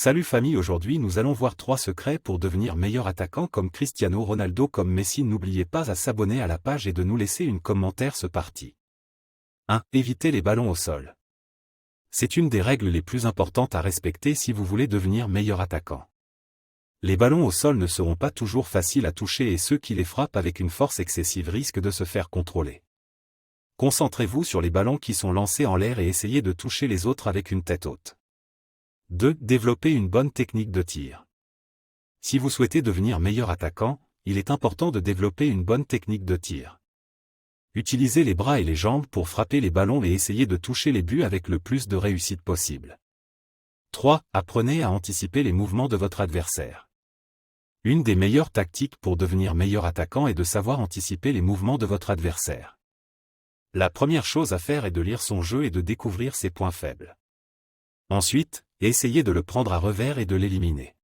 Salut famille, aujourd'hui nous allons voir 3 secrets pour devenir meilleur attaquant comme Cristiano Ronaldo comme Messi. N'oubliez pas à s'abonner à la page et de nous laisser une commentaire. C'est parti. 1. Évitez les ballons au sol. C'est une des règles les plus importantes à respecter si vous voulez devenir meilleur attaquant. Les ballons au sol ne seront pas toujours faciles à toucher et ceux qui les frappent avec une force excessive risquent de se faire contrôler. Concentrez-vous sur les ballons qui sont lancés en l'air et essayez de toucher les autres avec une tête haute. 2. Développer une bonne technique de tir. Si vous souhaitez devenir meilleur attaquant, il est important de développer une bonne technique de tir. Utilisez les bras et les jambes pour frapper les ballons et essayez de toucher les buts avec le plus de réussite possible. 3. Apprenez à anticiper les mouvements de votre adversaire. Une des meilleures tactiques pour devenir meilleur attaquant est de savoir anticiper les mouvements de votre adversaire. La première chose à faire est de lire son jeu et de découvrir ses points faibles. Ensuite, essayez de le prendre à revers et de l'éliminer.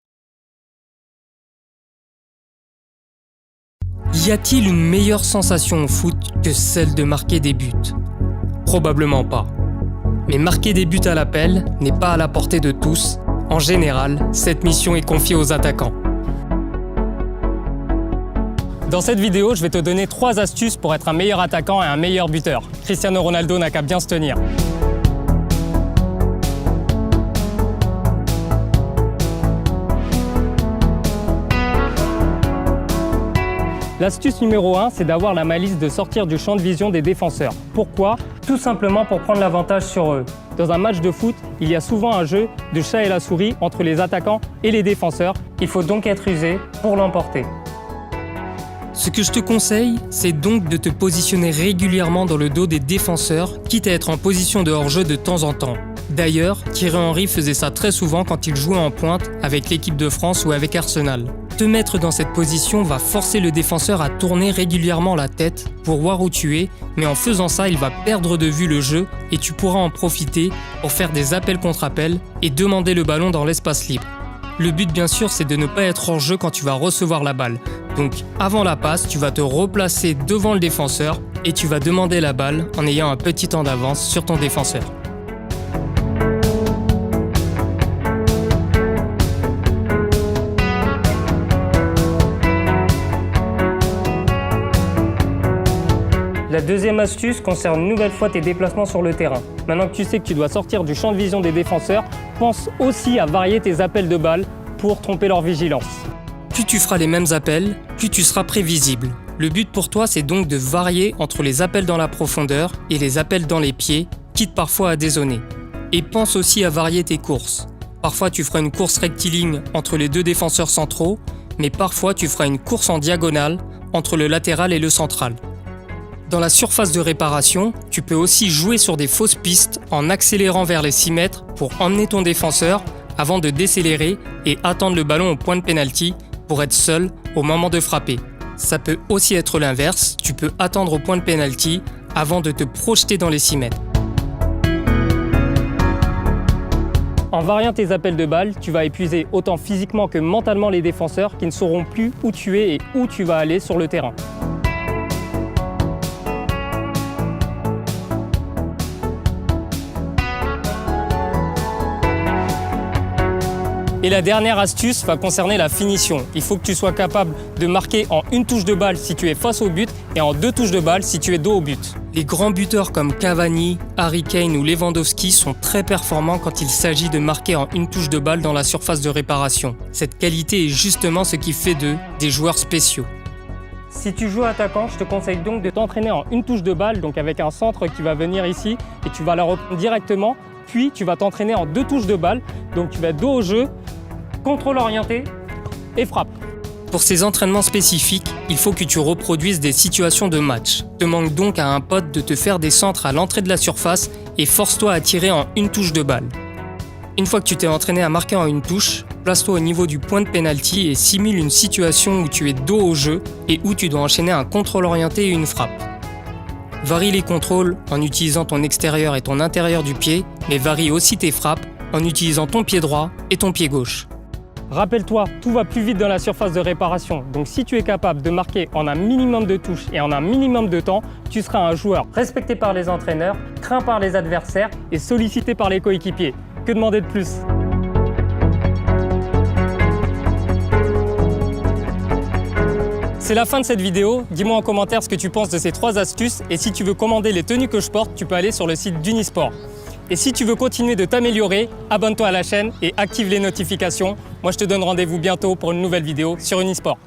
Y a-t-il une meilleure sensation au foot que celle de marquer des buts? Probablement pas. Mais marquer des buts à l'appel n'est pas à la portée de tous. En général, cette mission est confiée aux attaquants. Dans cette vidéo, je vais te donner 3 astuces pour être un meilleur attaquant et un meilleur buteur. Cristiano Ronaldo n'a qu'à bien se tenir. L'astuce numéro 1, c'est d'avoir la malice de sortir du champ de vision des défenseurs. Pourquoi? Tout simplement pour prendre l'avantage sur eux. Dans un match de foot, il y a souvent un jeu de chat et la souris entre les attaquants et les défenseurs. Il faut donc être rusé pour l'emporter. Ce que je te conseille, c'est donc de te positionner régulièrement dans le dos des défenseurs, quitte à être en position de hors-jeu de temps en temps. D'ailleurs, Thierry Henry faisait ça très souvent quand il jouait en pointe avec l'équipe de France ou avec Arsenal. Te mettre dans cette position va forcer le défenseur à tourner régulièrement la tête pour voir où tu es, mais en faisant ça, il va perdre de vue le jeu et tu pourras en profiter pour faire des appels contre appels et demander le ballon dans l'espace libre. Le but bien sûr, c'est de ne pas être hors jeu quand tu vas recevoir la balle. Donc avant la passe, tu vas te replacer devant le défenseur et tu vas demander la balle en ayant un petit temps d'avance sur ton défenseur. La deuxième astuce concerne une nouvelle fois tes déplacements sur le terrain. Maintenant que tu sais que tu dois sortir du champ de vision des défenseurs, pense aussi à varier tes appels de balles pour tromper leur vigilance. Plus tu feras les mêmes appels, plus tu seras prévisible. Le but pour toi, c'est donc de varier entre les appels dans la profondeur et les appels dans les pieds, quitte parfois à dézoner. Et pense aussi à varier tes courses. Parfois tu feras une course rectiligne entre les 2 défenseurs centraux, mais parfois tu feras une course en diagonale entre le latéral et le central. Dans la surface de réparation, tu peux aussi jouer sur des fausses pistes en accélérant vers les 6 mètres pour emmener ton défenseur avant de décélérer et attendre le ballon au point de pénalty pour être seul au moment de frapper. Ça peut aussi être l'inverse, tu peux attendre au point de pénalty avant de te projeter dans les 6 mètres. En variant tes appels de balles, tu vas épuiser autant physiquement que mentalement les défenseurs qui ne sauront plus où tu es et où tu vas aller sur le terrain. Et la dernière astuce va concerner la finition. Il faut que tu sois capable de marquer en 1 touche de balle si tu es face au but et en 2 touches de balle si tu es dos au but. Les grands buteurs comme Cavani, Harry Kane ou Lewandowski sont très performants quand il s'agit de marquer en 1 touche de balle dans la surface de réparation. Cette qualité est justement ce qui fait d'eux des joueurs spéciaux. Si tu joues attaquant, je te conseille donc de t'entraîner en 1 touche de balle, donc avec un centre qui va venir ici et tu vas la reprendre directement. Puis tu vas t'entraîner en 2 touches de balle, donc tu vas être dos au jeu, contrôle orienté et frappe. Pour ces entraînements spécifiques, il faut que tu reproduises des situations de match. Demande donc à un pote de te faire des centres à l'entrée de la surface et force-toi à tirer en 1 touche de balle. Une fois que tu t'es entraîné à marquer en 1 touche, place-toi au niveau du point de pénalty et simule une situation où tu es dos au jeu et où tu dois enchaîner un contrôle orienté et une frappe. Varie les contrôles en utilisant ton extérieur et ton intérieur du pied, mais varie aussi tes frappes en utilisant ton pied droit et ton pied gauche. Rappelle-toi, tout va plus vite dans la surface de réparation, donc si tu es capable de marquer en un minimum de touches et en un minimum de temps, tu seras un joueur respecté par les entraîneurs, craint par les adversaires et sollicité par les coéquipiers. Que demander de plus ? C'est la fin de cette vidéo. Dis-moi en commentaire ce que tu penses de ces 3 astuces et si tu veux commander les tenues que je porte, tu peux aller sur le site d'Unisport. Et si tu veux continuer de t'améliorer, abonne-toi à la chaîne et active les notifications. Moi, je te donne rendez-vous bientôt pour une nouvelle vidéo sur Unisport.